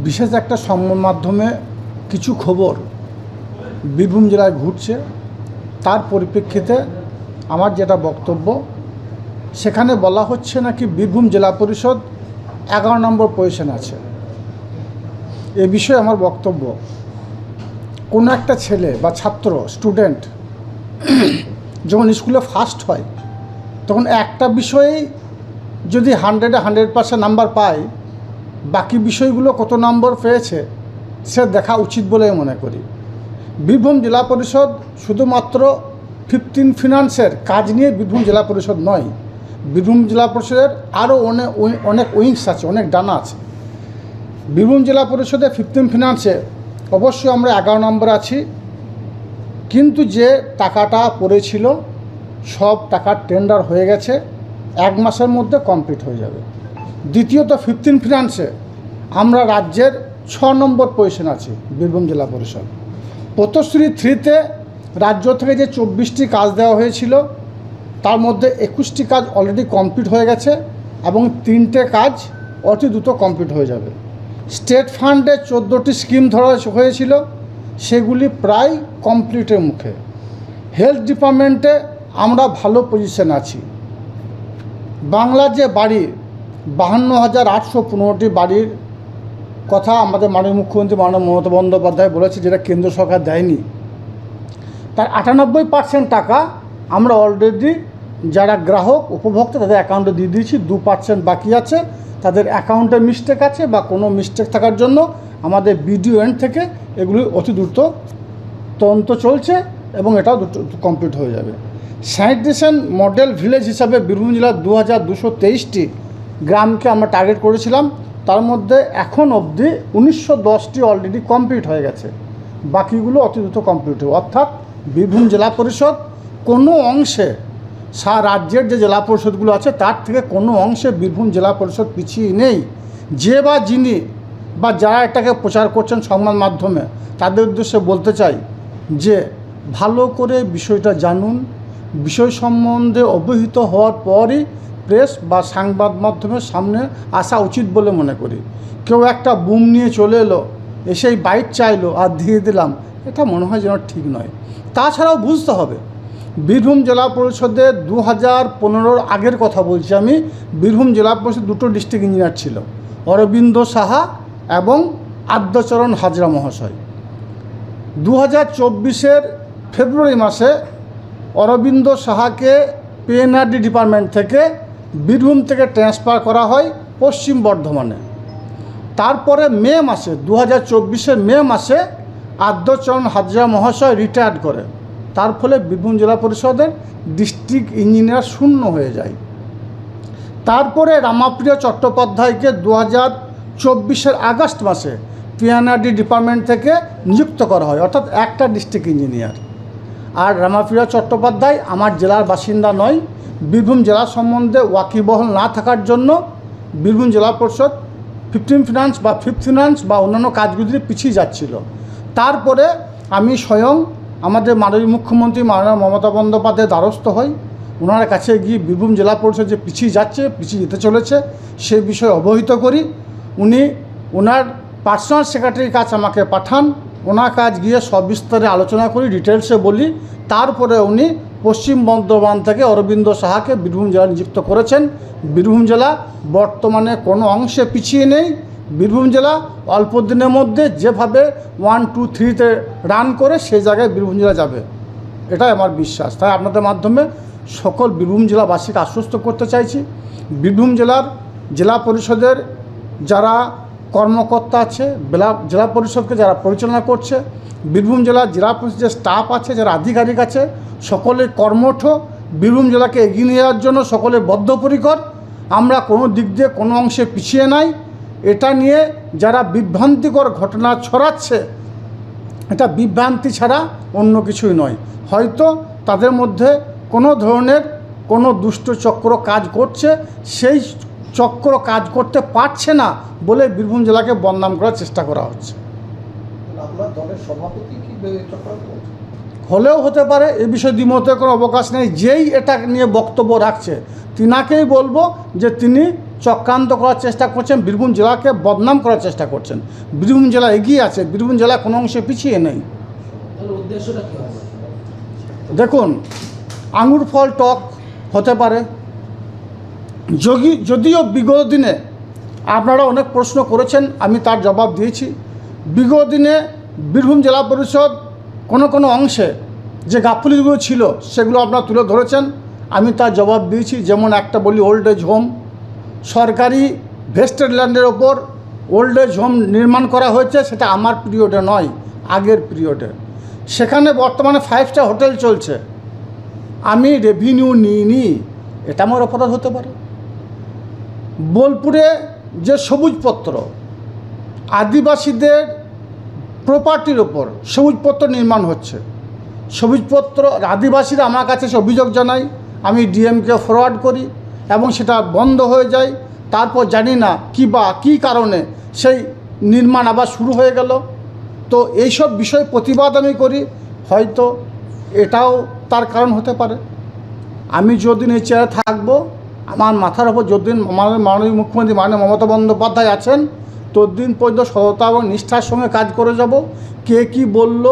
বিশেষ একটা সংবাদ মাধ্যমে কিছু খবর বীরভূম জেলায় ঘুরছে, তার পরিপ্রেক্ষিতে আমার যেটা বক্তব্য, সেখানে বলা হচ্ছে নাকি বীরভূম জেলা পরিষদ 11 নম্বর পজিশন আছে। এ বিষয়ে আমার বক্তব্য, কোনো একটা ছেলে বা ছাত্র স্টুডেন্ট যখন স্কুলে ফার্স্ট হয় তখন একটা বিষয়েই যদি 100% নাম্বার পায়, বাকি বিষয়গুলো কত নম্বর পেয়েছে সে দেখা উচিত বলে মনে করি। বীরভূম জেলা পরিষদ শুধুমাত্র 15 ফিনান্সের কাজ নিয়ে বীরভূম জেলা পরিষদ নয়, বীরভূম জেলা পরিষদের আরও অনেক উইংস আছে, অনেক ডানা আছে। বীরভূম জেলা পরিষদে 15 ফিনান্সে অবশ্যই আমরা 11 নম্বর আছি, কিন্তু যে টাকাটা পড়েছিল সব টাকা টেন্ডার হয়ে গেছে, 1 মাসের মধ্যে কমপ্লিট হয়ে যাবে। দ্বিতীয়ত 15 ফিনান্সে আমরা রাজ্যের 6 নম্বর পজিশন আছি বীরভূম জেলা পরিষদ। পথশ্রী 3-তে রাজ্য থেকে যে 24টি কাজ দেওয়া হয়েছিল তার মধ্যে 21টি কাজ অলরেডি কমপ্লিট হয়ে গেছে এবং 3টে কাজ অতি দ্রুত কমপ্লিট হয়ে যাবে। স্টেট ফান্ডে 14টি স্কিম ধরা হয়েছিল, সেগুলি প্রায় কমপ্লিটের মুখে। হেলথ ডিপার্টমেন্টে আমরা ভালো পজিশন আছি। বাংলার যে বাড়ি 52,815টি বাড়ির কথা আমাদের মাননীয় মুখ্যমন্ত্রী মাননীয় মমতা বন্দ্যোপাধ্যায় বলেছে, যেটা কেন্দ্র সরকার দেয়নি, তার 98% টাকা আমরা অলরেডি যারা গ্রাহক উপভোক্তা তাদের অ্যাকাউন্টে দিয়ে দিয়েছি। 2% বাকি আছে, তাদের অ্যাকাউন্টে মিস্টেক আছে বা কোনো মিস্টেক থাকার জন্য আমাদের বিডিও এন্ড থেকে এগুলি অতি দ্রুত তদন্ত চলছে এবং এটাও কমপ্লিট হয়ে যাবে। স্যানিটেশন মডেল ভিলেজ হিসাবে বীরভূম জেলার 2223টি গ্রামকে আমরা টার্গেট করেছিলাম, তার মধ্যে এখন অবধি 1910টি অলরেডি কমপ্লিট হয়ে গেছে, বাকিগুলো অতি দ্রুত কমপ্লিট হবে। অর্থাৎ বীরভূম জেলা পরিষদ কোনো অংশে সারা রাজ্যের যে জেলা পরিষদগুলো আছে তার থেকে কোনো অংশে বীরভূম জেলা পরিষদ পিছিয়ে নেই। যে বা যিনি বা যারা এটাকে প্রচার করছেন সংবাদ মাধ্যমে, তাদের উদ্দেশ্যে বলতে চাই যে ভালো করে বিষয়টা জানুন। বিষয় সম্বন্ধে অবহিত হওয়ার পরই প্রেস বা সংবাদ মাধ্যমের সামনে আসা উচিত বলে মনে করি। কেউ একটা বুম নিয়ে চলে এলো, এসেই বাইক চাইলো আর দিয়ে দিলাম, এটা মনে হয় যেন ঠিক নয়। তাছাড়াও বুঝতে হবে, বীরভূম জেলা পরিষদে 2015 আগের কথা বলছি আমি, বীরভূম জেলা পরিষদ 2টো ডিস্ট্রিক্ট ইঞ্জিনিয়ার ছিল, অরবিন্দ সাহা এবং আদ্যচরণ হাজরা মহাশয়। 2024-এর ফেব্রুয়ারি মাসে অরবিন্দ সাহাকে পিএনআরডি ডিপার্টমেন্ট থেকে বীরভূম থেকে ট্রান্সফার করা হয় পশ্চিম বর্ধমানে। তারপরে মে মাসে 2024-এর মে মাসে আদ্যচরণ হাজরা মহাশয় রিটায়ার্ড করে। তার ফলে বীরভূম জেলা পরিষদের ডিস্ট্রিক্ট ইঞ্জিনিয়ার শূন্য হয়ে যায়। তারপরে রামাপ্রিয় চট্টোপাধ্যায়কে 2024-এর আগস্ট মাসে পিএনআরডি ডিপার্টমেন্ট থেকে নিযুক্ত করা হয়, অর্থাৎ একটা ডিস্ট্রিক্ট ইঞ্জিনিয়ার। আর রামাপ্রিয় চট্টোপাধ্যায় আমার জেলার বাসিন্দা নয়, বীরভূম জেলা সম্বন্ধে ওয়াকিবহল না থাকার জন্য বীরভূম জেলা পরিষদ 15 ফিনান্স বা 5th ফিনান্স বা অন্যান্য কাজগুলি পিছিয়ে যাচ্ছিল। তারপরে আমি স্বয়ং আমাদের মাননীয় মুখ্যমন্ত্রী মাননীয় মমতা বন্দ্যোপাধ্যায়ের দ্বারস্থ হই, ওনার কাছে গিয়ে বীরভূম জেলা পরিষদ যে পিছিয়ে যাচ্ছে, পিছিয়ে যেতে চলেছে, সে বিষয়ে অবহিত করি। উনি ওনার পার্সোনাল সেক্রেটারির কাছে আমাকে পাঠান, ওনার কাজ গিয়ে সবিস্তারে আলোচনা করি, ডিটেলসে বলি। তারপরে উনি পশ্চিম বর্ধমান থেকে অরবিন্দ সাহাকে বীরভূম জেলা নিযুক্ত করেছেন। বীরভূম জেলা বর্তমানে কোনো অংশে পিছিয়ে নেই। বীরভূম জেলা অল্প দিনের মধ্যে যেভাবে 1, 2, 3-তে রান করে সেই জায়গায় বীরভূম জেলা যাবে, এটাই আমার বিশ্বাস। তাই আপনাদের মাধ্যমে সকল বীরভূম জেলাবাসীকে আশ্বস্ত করতে চাইছি, বীরভূম জেলার জেলা পরিষদের যারা কর্মকর্তা আছে, জেলা পরিষদকে যারা পরিচালনা করছে, বীরভূম জেলার জেলা পরিষদের স্টাফ আছে, যারা আধিকারিক আছে, সকলে কর্মঠ, বীরভূম জেলাকে এগিয়ে নিয়ে যাওয়ার জন্য সকলে বদ্ধপরিকর। আমরা কোনো দিক দিয়ে কোনো অংশে পিছিয়ে নাই। এটা নিয়ে যারা বিভ্রান্তিকর ঘটনা ছড়াচ্ছে, এটা বিভ্রান্তি ছাড়া অন্য কিছুই নয়। হয়তো তাদের মধ্যে কোনো ধরনের কোনো দুষ্ট চক্র কাজ করছে, সেই চক্র কাজ করতে পারছে না বলে বীরভূম জেলাকে বদনাম করার চেষ্টা করা হচ্ছে। আপনার দলের সভাপতি কি চক্রান্ত হলেও হতে পারে, এ বিষয়ে দ্বিমতের কোনো অবকাশ নেই। যেই এটা নিয়ে বক্তব্য রাখছে তিনাকেই বলবো যে তিনি চক্রান্ত করার চেষ্টা করছেন, বীরভূম জেলাকে বদনাম করার চেষ্টা করছেন। বীরভূম জেলা এগিয়ে আছে, বীরভূম জেলা কোনো অংশে পিছিয়ে নেই। তাহলে উদ্দেশ্যটা কী হবে? দেখুন, আঙুর ফল টক হতে পারে। যদিও বিগত দিনে আপনারা অনেক প্রশ্ন করেছেন, আমি তার জবাব দিয়েছি। বিগত দিনে বীরভূম জেলা পরিষদ কোনো অংশে যে গাফিলতিগুলো ছিল সেগুলো আপনারা তুলে ধরেছেন, আমি তার জবাব দিয়েছি। যেমন একটা বলি, ওল্ড এজ হোম, সরকারি ভেস্টেড ল্যান্ডের ওপর ওল্ড এজ হোম নির্মাণ করা হয়েছে, সেটা আমার পিরিয়ডে নয়, আগের পিরিয়ডে। সেখানে বর্তমানে 5 স্টার হোটেল চলছে, আমি রেভিনিউ নিইনি, এটা আমার অপরাধ হতে পারে। বোলপুরে যে সবুজপত্র, আদিবাসীদের প্রপার্টির ওপর সবুজপত্র নির্মাণ হচ্ছে, সবুজপত্র আদিবাসীরা আমার কাছে সে অভিযোগ জানায়, আমি ডিএমকে ফরওয়ার্ড করি এবং সেটা বন্ধ হয়ে যায়। তারপর জানি না কী কারণে সেই নির্মাণ আবার শুরু হয়ে গেল। তো এইসব বিষয়ে প্রতিবাদ আমি করি, হয়তো এটাও তার কারণ হতে পারে। আমি যতদিন এই চেয়ারে থাকবো, আমার মাথার ওপর যতদিন আমাদের মাননীয় মুখ্যমন্ত্রী মাননীয় মমতা বন্দ্যোপাধ্যায় আছেন, ততদিন পর্যন্ত সততা এবং নিষ্ঠার সঙ্গে কাজ করে যাব। কে কী বলল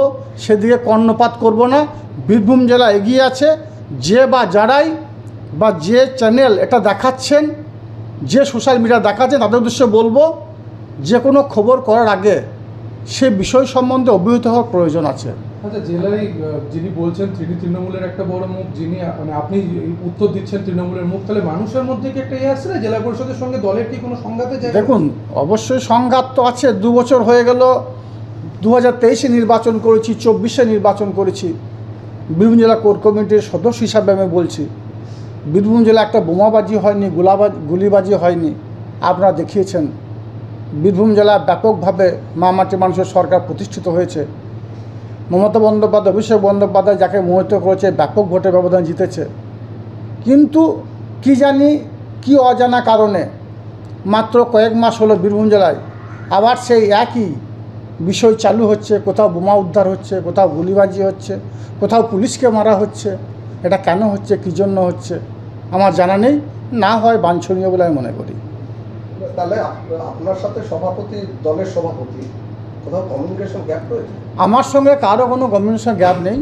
সেদিকে কর্ণপাত করব না। বীরভূম জেলা এগিয়ে আছে। যে বা যারাই বা যে চ্যানেল এটা দেখাচ্ছেন, যে সোশ্যাল মিডিয়া দেখাচ্ছেন, তাদের উদ্দেশ্যে বলবো, যে কোনো খবর করার আগে সে বিষয় সম্বন্ধে অবহিত হওয়ার প্রয়োজন আছে। আচ্ছা, জেলায় যিনি বলছেন তিনি তৃণমূলের একটা বড় মুখ, যিনি মানে আপনি উত্তর দিচ্ছেন তৃণমূলের মুখ, তাহলে মানুষের মধ্যে কি একটা আসছে না জেলা পরিষদের সঙ্গে দলের কি কোনো সংঘাতে যায়? দেখুন, অবশ্যই সংঘাত তো আছে। 2 বছর হয়ে গেল, 2023-এ নির্বাচন করেছি, 24-এ নির্বাচন করেছি। বীরভূম জেলা কোর কমিটির সদস্য হিসাবে আমি বলছি, বীরভূম জেলা একটা বোমাবাজি হয়নি, গুলিবাজি হয়নি, আপনারা দেখিয়েছেন। বীরভূম জেলা ব্যাপকভাবে মাটি মানুষের সরকার প্রতিষ্ঠিত হয়েছে। মমতা বন্দ্যোপাধ্যায়, অভিষেক বন্দ্যোপাধ্যায় যাকে মোহিত করেছে, ব্যাপক ভোটের ব্যবধানে জিতেছে। কিন্তু কি জানি কি অজানা কারণে মাত্র কয়েক মাস হলো বীরভূম জেলায় আবার সেই একই বিষয় চালু হচ্ছে। কোথাও বোমা উদ্ধার হচ্ছে, কোথাও গুলিবাজি হচ্ছে, কোথাও পুলিশকে মারা হচ্ছে। এটা কেন হচ্ছে, কী জন্য হচ্ছে আমার জানা নেই। না হয় বাঞ্ছনীয় বলে আমি মনে করি। তাহলে আপনার সাথে সভাপতি, দলের সভাপতি, কোথাও কমিউনিকেশন গ্যাপ রয়েছে? আমার সঙ্গে কারো কোনো কমিউনিকেশন গ্যাপ নেই।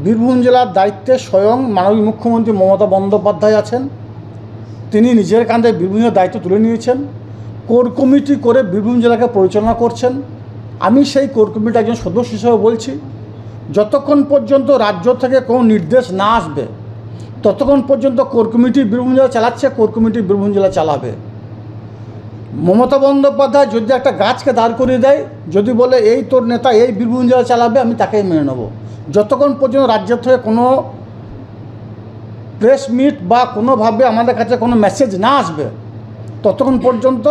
বীরভূম জেলার দায়িত্বে স্বয়ং মাননীয় মুখ্যমন্ত্রী মমতা বন্দ্যোপাধ্যায় আছেন। তিনি নিজের কাঁধে বীরভূম জেলার দায়িত্ব তুলে নিয়েছেন, কোর কমিটি করে বীরভূম জেলাকে পরিচালনা করছেন। আমি সেই কোর কমিটির একজন সদস্য হিসেবে বলছি, যতক্ষণ পর্যন্ত রাজ্য থেকে কোনো নির্দেশ না আসবে ততক্ষণ পর্যন্ত কোর কমিটি বীরভূম জেলা চালাচ্ছে, কোর কমিটি বীরভূম জেলা চালাবে। মমতা বন্দ্যোপাধ্যায় যদি একটা গাছকে দাঁড় করিয়ে দেয়, যদি বলে এই তোর নেতা এই বীরভূম জেলা চালাবে, আমি তাকেই মেনে নেব। যতক্ষণ পর্যন্ত রাজ্যের থেকে কোনো প্রেস মিট বা কোনোভাবে আমাদের কাছে কোনো মেসেজ না আসবে ততক্ষণ পর্যন্ত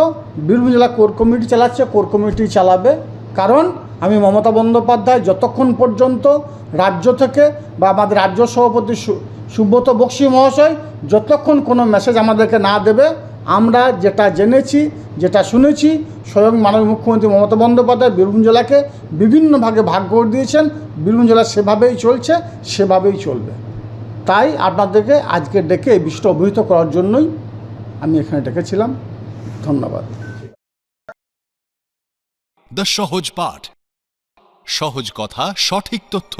বীরভূম জেলা কোর কমিটি চালাচ্ছে, কোর কমিটি চালাবে। কারণ আমি মমতা বন্দ্যোপাধ্যায় যতক্ষণ পর্যন্ত রাজ্য থেকে বা আমাদের রাজ্য সভাপতি সুব্রত বক্সী মহাশয় যতক্ষণ কোনো মেসেজ আমাদেরকে না দেবে, আমরা যেটা জেনেছি, যেটা শুনেছি, স্বয়ং মাননীয় মুখ্যমন্ত্রী মমতা বন্দ্যোপাধ্যায় বীরভূম জেলাকে বিভিন্ন ভাগে ভাগ করে দিয়েছেন। বীরভূম জেলা সেভাবেই চলছে, সেভাবেই চলবে। তাই আপনাদেরকে আজকে ডেকে এই বিষয়টা অবহিত করার জন্যই আমি এখানে ডেকেছিলাম। ধন্যবাদ। দ্য সহজ পাঠ, সহজ কথা, সঠিক তথ্য।